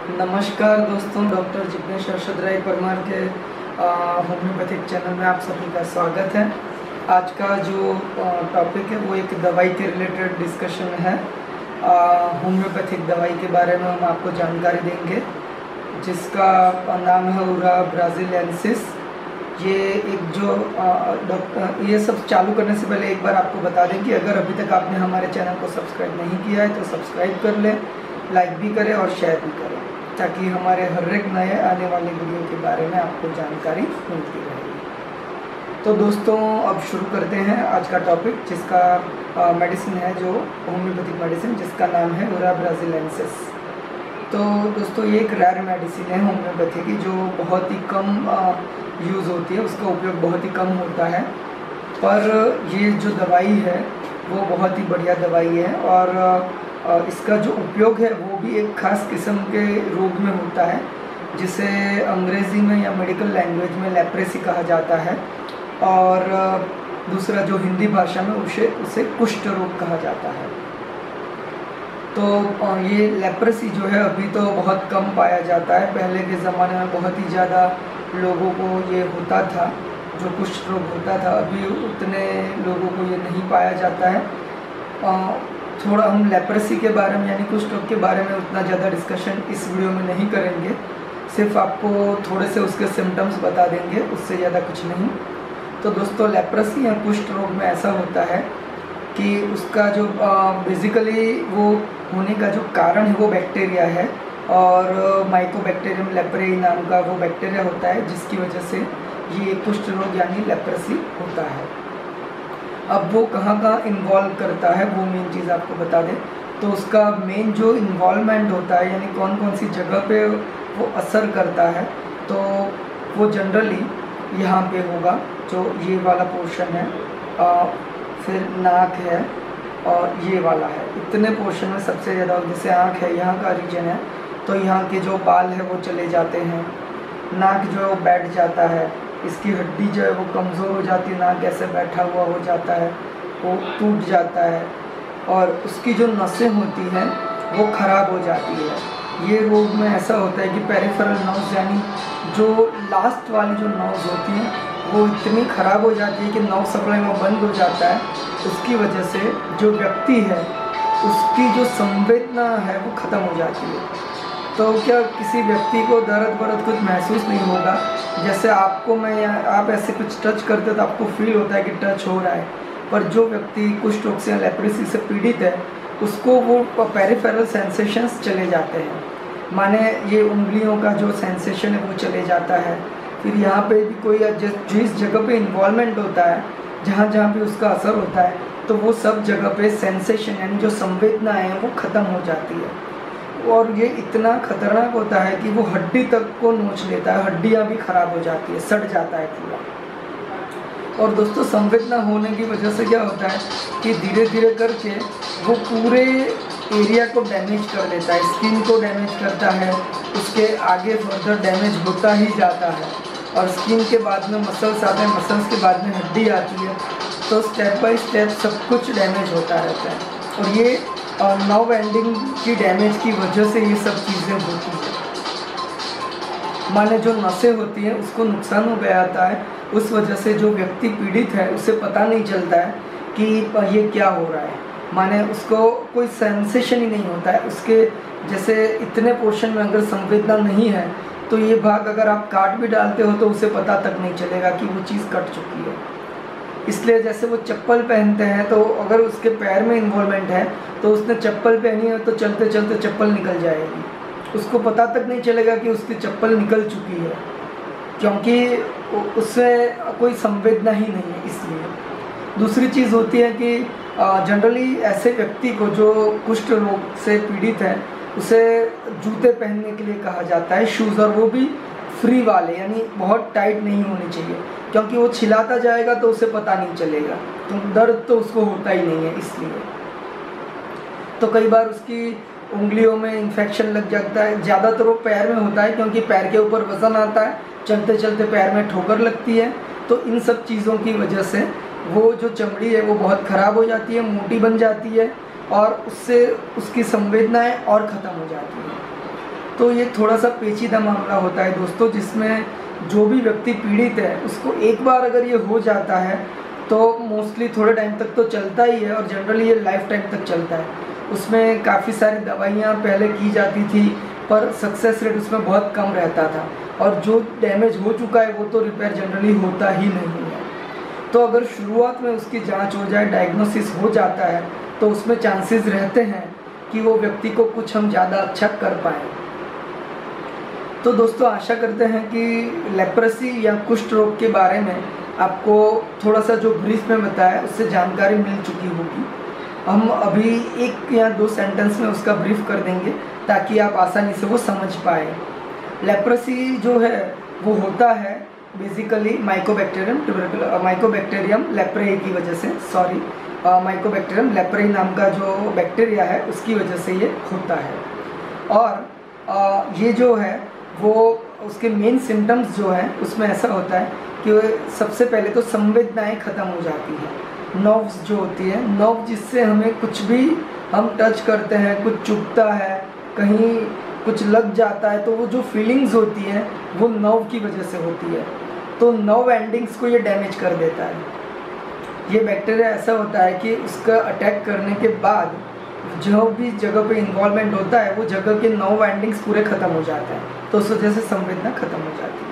नमस्कार दोस्तों, डॉक्टर जिग्नेश अरशद राय परमार के होम्योपैथिक चैनल में आप सभी का स्वागत है। आज का जो टॉपिक है वो एक दवाई के रिलेटेड डिस्कशन है। होम्योपैथिक दवाई के बारे में हम आपको जानकारी देंगे जिसका नाम है उरा ब्राज़िलियंसिस। ये एक जो ये सब चालू करने से पहले एक बार आपको बता दें कि अगर अभी तक आपने हमारे चैनल को सब्सक्राइब नहीं किया है तो सब्सक्राइब कर लें, लाइक भी करें और शेयर भी करें ताकि हमारे हर एक नए आने वाले वीडियो के बारे में आपको जानकारी मिलती रहेगी। तो दोस्तों अब शुरू करते हैं आज का टॉपिक जिसका मेडिसिन है, जो होम्योपैथिक मेडिसिन जिसका नाम है उरा ब्राज़िलियंसिस। तो दोस्तों ये एक रेयर मेडिसिन है होम्योपैथी की जो बहुत ही कम यूज़ होती है, उसका उपयोग बहुत ही कम होता है। पर ये जो दवाई है वो बहुत ही बढ़िया दवाई है और इसका जो उपयोग है वो भी एक ख़ास किस्म के रोग में होता है जिसे अंग्रेज़ी में या मेडिकल लैंग्वेज में लेप्रेसी कहा जाता है और दूसरा जो हिंदी भाषा में उसे कुष्ठ रोग कहा जाता है। तो ये लेप्रेसी जो है अभी तो बहुत कम पाया जाता है। पहले के ज़माने में बहुत ही ज़्यादा लोगों को ये होता था, जो कुष्ठ रोग होता था। अभी उतने लोगों को ये नहीं पाया जाता है। थोड़ा हम लेप्रेसी के बारे में यानी कुष्ठ रोग के बारे में उतना ज़्यादा डिस्कशन इस वीडियो में नहीं करेंगे, सिर्फ आपको थोड़े से उसके सिम्टम्स बता देंगे, उससे ज़्यादा कुछ नहीं। तो दोस्तों लेप्रेसी या कुष्ठ रोग में ऐसा होता है कि उसका जो बेसिकली वो होने का जो कारण है वो बैक्टीरिया है और माइकोबैक्टीरियम लेप्रेई नाम का वो बैक्टीरिया होता है जिसकी वजह से ये कुष्ठ रोग यानी लेप्रेसी होता है। अब वो कहाँ कहाँ इन्वॉल्व करता है वो मेन चीज़ आपको बता दें। तो उसका मेन जो इन्वॉल्वमेंट होता है यानी कौन कौन सी जगह पे वो असर करता है, तो वो जनरली यहाँ पे होगा, जो ये वाला पोर्शन है, फिर नाक है और ये वाला है। इतने पोर्शन में सबसे ज़्यादा, जैसे आँख है, यहाँ का रीजन है तो यहाँ के जो बाल है वो चले जाते हैं, नाक जो है वो बैठ जाता है, इसकी हड्डी जो है वो कमज़ोर हो जाती है, नाक ऐसे बैठा हुआ हो जाता है, वो टूट जाता है और उसकी जो नसें होती हैं वो ख़राब हो जाती है। ये रोग में ऐसा होता है कि पेरिफेरल नर्व्स यानी जो लास्ट वाली जो नर्व्स होती हैं वो इतनी ख़राब हो जाती है कि नर्व सप्लाई में बंद हो जाता है। उसकी वजह से जो व्यक्ति है उसकी जो संवेदना है वो ख़त्म हो जाती है। तो क्या किसी व्यक्ति को दर्द वर्द कुछ महसूस नहीं होगा, जैसे आपको मैं आप ऐसे कुछ टच करते तो आपको फील होता है कि टच हो रहा है, पर जो व्यक्ति कुष्ठ रोग से या लेप्रेसी से पीड़ित है उसको वो पेरिफेरल सेंसेशंस चले जाते हैं। माने ये उंगलियों का जो सेंसेशन है वो चले जाता है, फिर यहाँ पे भी कोई जिस जगह पे इन्वॉल्वमेंट होता है, जहाँ जहाँ पे उसका असर होता है, तो वो सब जगह पे सेंसेशन यानी जो संवेदना है वो ख़त्म हो जाती है। और ये इतना खतरनाक होता है कि वो हड्डी तक को नोच लेता है, हड्डियाँ भी ख़राब हो जाती है, सड़ जाता है पूरा। और दोस्तों संवेदना होने की वजह से क्या होता है कि धीरे धीरे करके वो पूरे एरिया को डैमेज कर देता है, स्किन को डैमेज करता है, उसके आगे फर्दर डैमेज होता ही जाता है और स्किन के बाद में मसल्स आते हैं, मसल्स के बाद में हड्डी आती है, तो स्टेप बाय स्टेप सब कुछ डैमेज होता रहता है। और ये नर्व एंडिंग की डैमेज की वजह से ये सब चीज़ें होती हैं। माने जो नसें होती हैं उसको नुकसान हो गया आता है, उस वजह से जो व्यक्ति पीड़ित है उसे पता नहीं चलता है कि ये क्या हो रहा है। माने उसको कोई सेंसेशन ही नहीं होता है, उसके जैसे इतने पोर्शन में अगर संवेदना नहीं है तो ये भाग अगर आप काट भी डालते हो तो उसे पता तक नहीं चलेगा कि वो चीज़ कट चुकी है। इसलिए जैसे वो चप्पल पहनते हैं तो अगर उसके पैर में इन्वॉल्वमेंट है तो उसने चप्पल पहनी है तो चलते चलते चप्पल निकल जाएगी, उसको पता तक नहीं चलेगा कि उसकी चप्पल निकल चुकी है, क्योंकि उससे कोई संवेदना ही नहीं है। इसलिए दूसरी चीज़ होती है कि जनरली ऐसे व्यक्ति को जो कुष्ठ रोग से पीड़ित है उसे जूते पहनने के लिए कहा जाता है, शूज़, और वो भी फ्री वाले यानी बहुत टाइट नहीं होने चाहिए, क्योंकि वो छिलाता जाएगा तो उसे पता नहीं चलेगा, तो दर्द तो उसको होता ही नहीं है। इसलिए तो कई बार उसकी उंगलियों में इन्फेक्शन लग जाता है, ज़्यादातर वो पैर में होता है क्योंकि पैर के ऊपर वज़न आता है, चलते चलते पैर में ठोकर लगती है, तो इन सब चीज़ों की वजह से वो जो चमड़ी है वो बहुत ख़राब हो जाती है, मोटी बन जाती है और उससे उसकी संवेदनाएं और ख़त्म हो जाती हैं। तो ये थोड़ा सा पेचीदा मामला होता है दोस्तों, जिसमें जो भी व्यक्ति पीड़ित है उसको एक बार अगर ये हो जाता है तो मोस्टली थोड़े टाइम तक तो चलता ही है, और जनरली ये लाइफ टाइम तक चलता है। उसमें काफ़ी सारी दवाइयाँ पहले की जाती थी, पर सक्सेस रेट उसमें बहुत कम रहता था, और जो डैमेज हो चुका है वो तो रिपेयर जनरली होता ही नहीं है। तो अगर शुरुआत में उसकी जांच हो जाए, डायग्नोसिस हो जाता है, तो उसमें चांसेस रहते हैं कि वो व्यक्ति को कुछ हम ज़्यादा अच्छा कर पाएँ। तो दोस्तों आशा करते हैं कि लेप्रेसी या कुष्ठ रोग के बारे में आपको थोड़ा सा जो ब्रीफ में बताया उससे जानकारी मिल चुकी होगी। हम अभी 1 या 2 सेंटेंस में उसका ब्रीफ कर देंगे ताकि आप आसानी से वो समझ पाए। लेप्रेसी जो है वो होता है बेसिकली माइकोबैक्टीरियम लेप्रेई की वजह से, माइकोबैक्टीरियम लेप्रेई नाम का जो बैक्टीरिया है उसकी वजह से ये होता है। और ये जो है वो उसके मेन सिम्टम्स जो हैं उसमें ऐसा होता है कि सबसे पहले तो संवेदनाएं ख़त्म हो जाती हैं। नर्व्स जो होती है, नर्व जिससे हमें कुछ भी हम टच करते हैं, कुछ चुभता है, कहीं कुछ लग जाता है, तो वो जो फीलिंग्स होती हैं वो नर्व की वजह से होती है। तो नर्व एंडिंग्स को ये डैमेज कर देता है। ये बैक्टीरिया ऐसा होता है कि उसका अटैक करने के बाद जो भी जगह पे इन्वॉल्वमेंट होता है वो जगह के नर्व एंडिंग्स पूरे ख़त्म हो जाते हैं, तो उस वजह से संवेदना ख़त्म हो जाती है,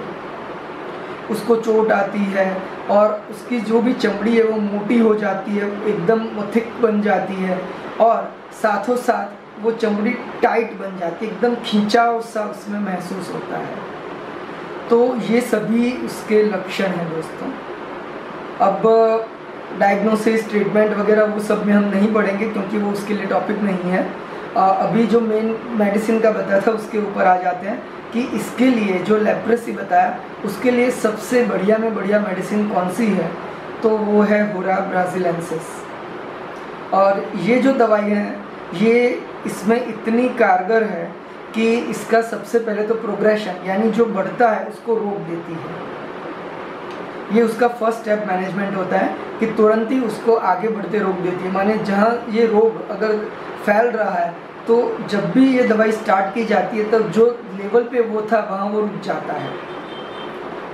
उसको चोट आती है, और उसकी जो भी चमड़ी है वो मोटी हो जाती है, एकदम थिक बन जाती है, और साथों साथ वो चमड़ी टाइट बन जाती है, एकदम खिंचाव सा उसमें महसूस होता है। तो ये सभी उसके लक्षण हैं दोस्तों। अब डायग्नोसिस, ट्रीटमेंट वगैरह वो सब में हम नहीं पढ़ेंगे क्योंकि वो उसके लिए टॉपिक नहीं है। अभी जो मेन मेडिसिन का बताया था उसके ऊपर आ जाते हैं कि इसके लिए जो लेप्रेसी बताया उसके लिए सबसे बढ़िया में बढ़िया मेडिसिन कौन सी है, तो वो है हुरा ब्राज़िलेंसिस। और ये जो दवाई है ये इसमें इतनी कारगर है कि इसका सबसे पहले तो प्रोग्रेशन यानी जो बढ़ता है उसको रोक देती है। ये उसका फर्स्ट स्टेप मैनेजमेंट होता है कि तुरंत ही उसको आगे बढ़ते रोक देती है। माने जहाँ ये रोग अगर फैल रहा है तो जब भी ये दवाई स्टार्ट की जाती है तब जो लेवल पे वो था वहाँ वो रुक जाता है।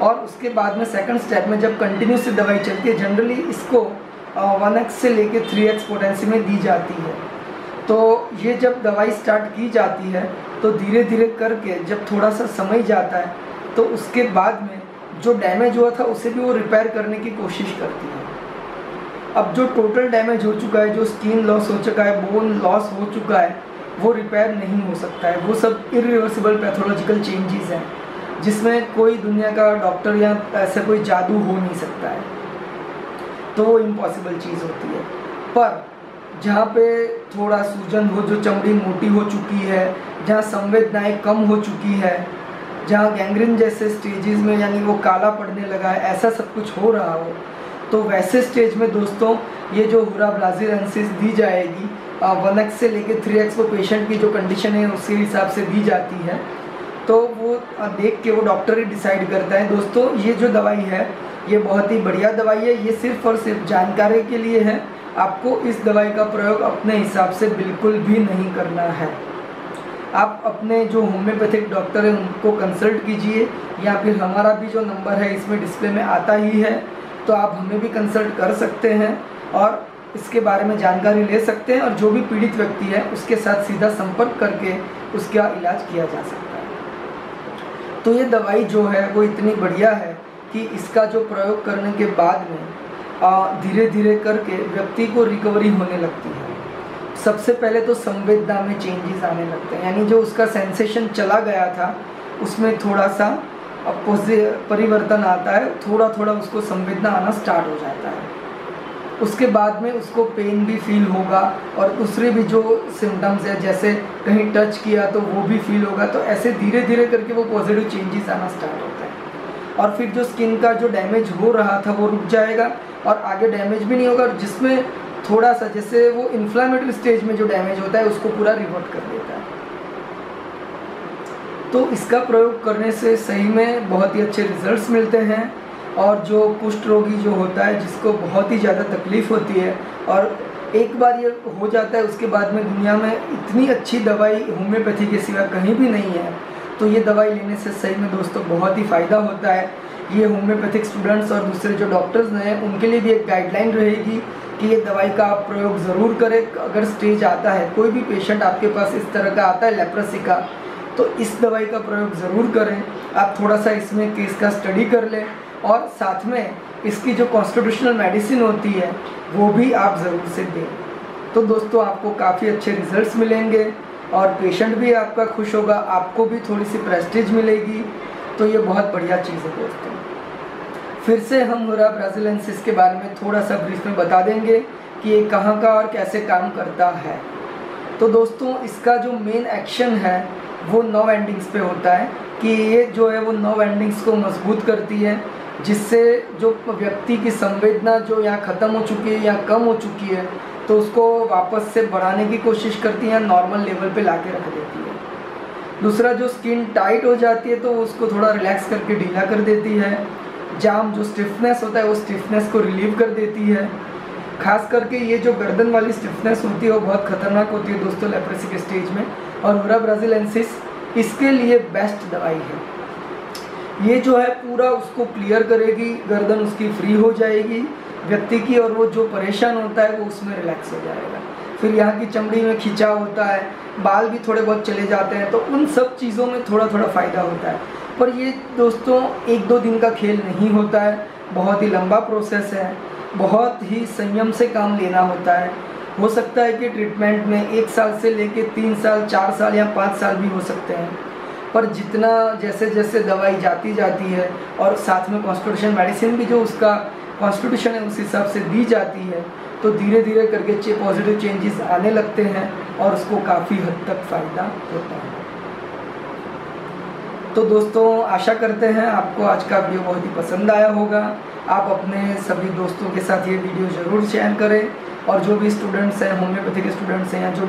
और उसके बाद में सेकंड स्टेप में जब कंटिन्यूस दवाई चलती है, जनरली इसको 1x से लेके 3x पोटेंसी में दी जाती है। तो ये जब दवाई स्टार्ट की जाती है तो धीरे धीरे करके जब थोड़ा सा समय जाता है तो उसके बाद में जो डैमेज हुआ था उसे भी वो रिपेयर करने की कोशिश करती है। अब जो टोटल डैमेज हो चुका है, जो स्किन लॉस हो चुका है, बोन लॉस हो चुका है, वो रिपेयर नहीं हो सकता है। वो सब इरिवर्सिबल पैथोलॉजिकल चेंजेस हैं जिसमें कोई दुनिया का डॉक्टर या ऐसा कोई जादू हो नहीं सकता है, तो वो इम्पॉसिबल चीज़ होती है। पर जहाँ पे थोड़ा सूजन हो, जो चमड़ी मोटी हो चुकी है, जहाँ संवेदनाएं कम हो चुकी है, जहाँ गैंग्रीन जैसे स्टेजेस में यानी वो काला पड़ने लगा है, ऐसा सब कुछ हो रहा हो, तो वैसे स्टेज में दोस्तों ये जो हुरा ब्राज़िलेंसिस दी जाएगी 1x से लेके 3x को पेशेंट की जो कंडीशन है उसके हिसाब से दी जाती है। तो वो देख के वो डॉक्टर ही डिसाइड करता है। दोस्तों ये जो दवाई है ये बहुत ही बढ़िया दवाई है, ये सिर्फ और सिर्फ जानकारी के लिए है। आपको इस दवाई का प्रयोग अपने हिसाब से बिल्कुल भी नहीं करना है। आप अपने जो होम्योपैथिक डॉक्टर है उनको कंसल्ट कीजिए, या फिर हमारा भी जो नंबर है इसमें डिस्प्ले में आता ही है, तो आप हमें भी कंसल्ट कर सकते हैं और इसके बारे में जानकारी ले सकते हैं, और जो भी पीड़ित व्यक्ति है उसके साथ सीधा संपर्क करके उसका इलाज किया जा सकता है। तो ये दवाई जो है वो इतनी बढ़िया है कि इसका जो प्रयोग करने के बाद में धीरे धीरे करके व्यक्ति को रिकवरी होने लगती है। सबसे पहले तो संवेदना में चेंजेस आने लगते हैं, यानी जो उसका सेंसेशन चला गया था उसमें थोड़ा सा परिवर्तन आता है, थोड़ा थोड़ा उसको संवेदना आना स्टार्ट हो जाता है। उसके बाद में उसको पेन भी फील होगा, और दूसरे भी जो सिम्टम्स है जैसे कहीं टच किया तो वो भी फील होगा। तो ऐसे धीरे धीरे करके वो पॉजिटिव चेंजेस आना स्टार्ट होता है, और फिर जो स्किन का जो डैमेज हो रहा था वो रुक जाएगा और आगे डैमेज भी नहीं होगा, और जिसमें थोड़ा सा जैसे वो इन्फ्लामेटरी स्टेज में जो डैमेज होता है उसको पूरा रिवर्ट कर देता है। तो इसका प्रयोग करने से सही में बहुत ही अच्छे रिजल्ट्स मिलते हैं। और जो कुष्ठ रोगी जो होता है जिसको बहुत ही ज़्यादा तकलीफ़ होती है और एक बार ये हो जाता है उसके बाद में दुनिया में इतनी अच्छी दवाई होम्योपैथी के सिवा कहीं भी नहीं है। तो ये दवाई लेने से सही में दोस्तों बहुत ही फ़ायदा होता है। ये होम्योपैथिक स्टूडेंट्स और दूसरे जो डॉक्टर्स हैं उनके लिए भी एक गाइडलाइन रहेगी कि ये दवाई का आप प्रयोग ज़रूर करें। अगर स्टेज आता है, कोई भी पेशेंट आपके पास इस तरह का आता है लेप्रोसी का, तो इस दवाई का प्रयोग ज़रूर करें। आप थोड़ा सा इसमें केस का स्टडी कर लें और साथ में इसकी जो कॉन्स्टिट्यूशनल मेडिसिन होती है वो भी आप ज़रूर से दें। तो दोस्तों आपको काफ़ी अच्छे रिजल्ट्स मिलेंगे और पेशेंट भी आपका खुश होगा, आपको भी थोड़ी सी प्रेस्टीज मिलेगी। तो ये बहुत बढ़िया चीज़ है दोस्तों। फिर से हम हुर्रा ब्राज़िलियनसिस के बारे में थोड़ा सा ब्रीफ में बता देंगे कि ये कहाँ का और कैसे काम करता है। तो दोस्तों इसका जो मेन एक्शन है वो नर्व एंडिंग्स पे होता है कि ये जो है वो नर्व एंडिंग्स को मजबूत करती है, जिससे जो व्यक्ति की संवेदना जो यहाँ ख़त्म हो चुकी है या कम हो चुकी है तो उसको वापस से बढ़ाने की कोशिश करती है, नॉर्मल लेवल पे लाके रख देती है। दूसरा, जो स्किन टाइट हो जाती है तो उसको थोड़ा रिलैक्स करके ढीला कर देती है। जाम जो स्टिफनेस होता है वो स्टिफनेस को रिलीव कर देती है। खास करके ये जो गर्दन वाली स्टिफनेस होती है वो बहुत खतरनाक होती है दोस्तों लेप्रोसी के स्टेज में, और हुर्रा ब्राज़िलियनसिस इसके लिए बेस्ट दवाई है। ये जो है पूरा उसको क्लियर करेगी, गर्दन उसकी फ्री हो जाएगी व्यक्ति की, और वो जो परेशान होता है वो उसमें रिलैक्स हो जाएगा। फिर यहाँ की चमड़ी में खिंचाव होता है, बाल भी थोड़े बहुत चले जाते हैं, तो उन सब चीज़ों में थोड़ा थोड़ा फ़ायदा होता है। पर ये दोस्तों 1-2 दिन का खेल नहीं होता है, बहुत ही लंबा प्रोसेस है, बहुत ही संयम से काम लेना होता है। हो सकता है कि ट्रीटमेंट में 1 साल से लेके 3 साल, 4 साल या 5 साल भी हो सकते हैं, पर जितना जैसे जैसे दवाई जाती है और साथ में कॉन्स्टिट्यूशन मेडिसिन भी जो उसका कॉन्स्टिट्यूशन है उस हिसाब से दी जाती है, तो धीरे धीरे करके पॉजिटिव चेंजेस आने लगते हैं और उसको काफ़ी हद तक फ़ायदा होता है। तो दोस्तों आशा करते हैं आपको आज का वीडियो बहुत ही पसंद आया होगा। आप अपने सभी दोस्तों के साथ ये वीडियो ज़रूर शेयर करें, और जो भी स्टूडेंट्स हैं, होम्योपैथी के स्टूडेंट्स हैं या जो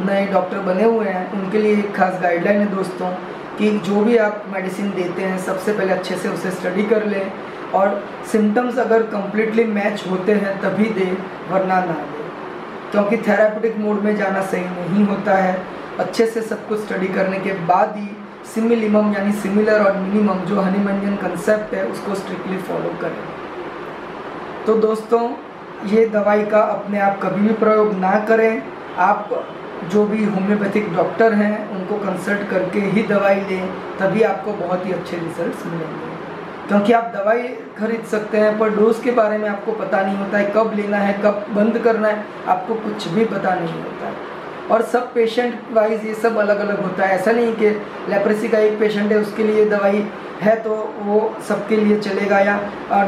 नए डॉक्टर बने हुए हैं, उनके लिए एक खास गाइडलाइन है दोस्तों कि जो भी आप मेडिसिन देते हैं सबसे पहले अच्छे से उसे स्टडी कर लें, और सिम्टम्स अगर कम्प्लीटली मैच होते हैं तभी दें, वरना ना दें, क्योंकि थेरापेटिक मोड में जाना सही नहीं होता है। अच्छे से सब कुछ स्टडी करने के बाद ही सिमिलिमम यानी सिमिलर और मिनिमम जो हनीमैनियन कंसेप्ट है उसको स्ट्रिक्टली फॉलो करें। तो दोस्तों ये दवाई का अपने आप कभी भी प्रयोग ना करें। आप जो भी होम्योपैथिक डॉक्टर हैं उनको कंसल्ट करके ही दवाई लें, तभी आपको बहुत ही अच्छे रिजल्ट्स मिलेंगे। क्योंकि आप दवाई खरीद सकते हैं पर डोज के बारे में आपको पता नहीं होता है, कब लेना है, कब बंद करना है, आपको कुछ भी पता नहीं होता है। और सब पेशेंट वाइज ये सब अलग अलग होता है। ऐसा नहीं कि लेप्रोसी का एक पेशेंट है उसके लिए दवाई है तो वो सबके लिए चलेगा या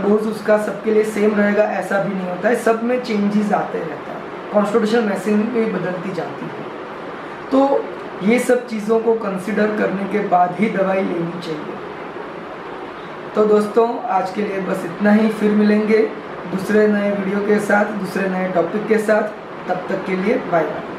डोज उसका सबके लिए सेम रहेगा, ऐसा भी नहीं होता है। सब में चेंजेस आते रहता है, कॉन्स्टिट्यूशनल मेडिसिन भी बदलती जाती है। तो ये सब चीज़ों को कंसिडर करने के बाद ही दवाई लेनी चाहिए। तो दोस्तों आज के लिए बस इतना ही, फिर मिलेंगे दूसरे नए वीडियो के साथ, दूसरे नए टॉपिक के साथ। तब तक के लिए बाय बाय।